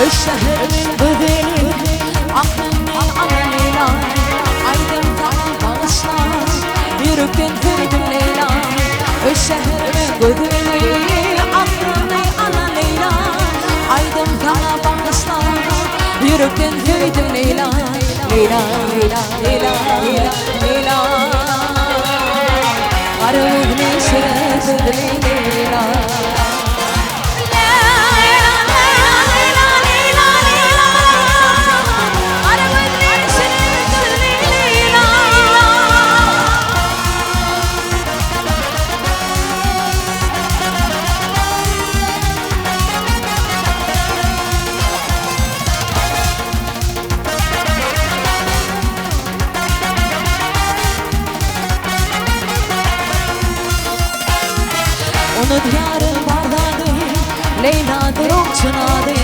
الشهر من بديل عقلني على ليلى عيدم تعال بغصنا يركن في الليلة الشهر من بديل عقلني على ليلى عيدم تعال بغصنا يركن في الليلة ليلى ليلى ليلى ليلى ليلى عرفني شرف الليلة وديار بردادي ليلى دروب جنادي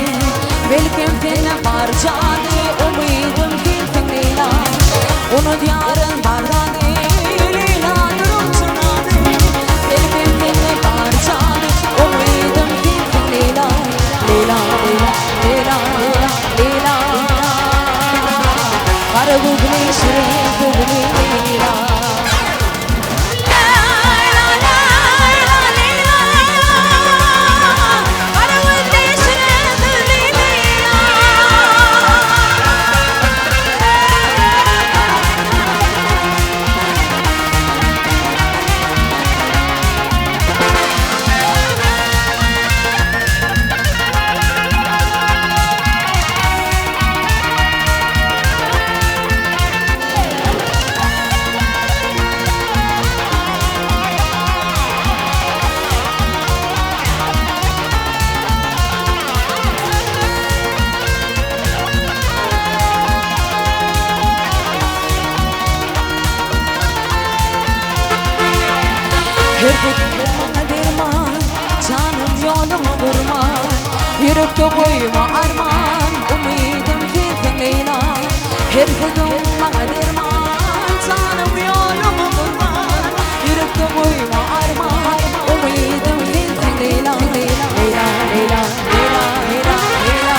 بالكم فينا بارجادي أميدم في الليلة وديار بردادي ليلى دروب جنادي بالكم فينا بارجادي أميدم في الليلة ليلى ليلى ليلى ليلى غرب بني شريف بليلة canım yolumu vurma Yürüp de koyma arman Umidim fitin Leyla Her kudumla derman Canım yolumu vurma Yürüp de koyma arman Umidim fitin Leyla Leyla Leyla Leyla Leyla Leyla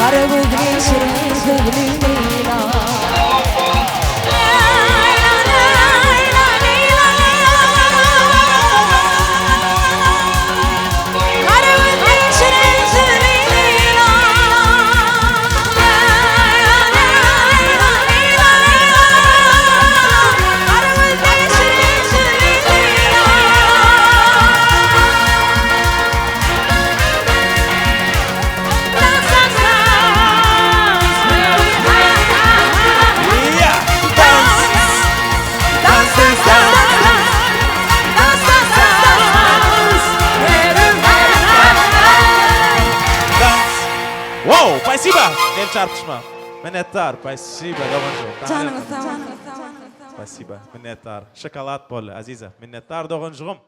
Garibı geçirin sevgili Leyla واو спасибо el çarpışma minnettar спасибо canım sağ ol спасибо minnettar şokolat bol aziza minnettar doğuncum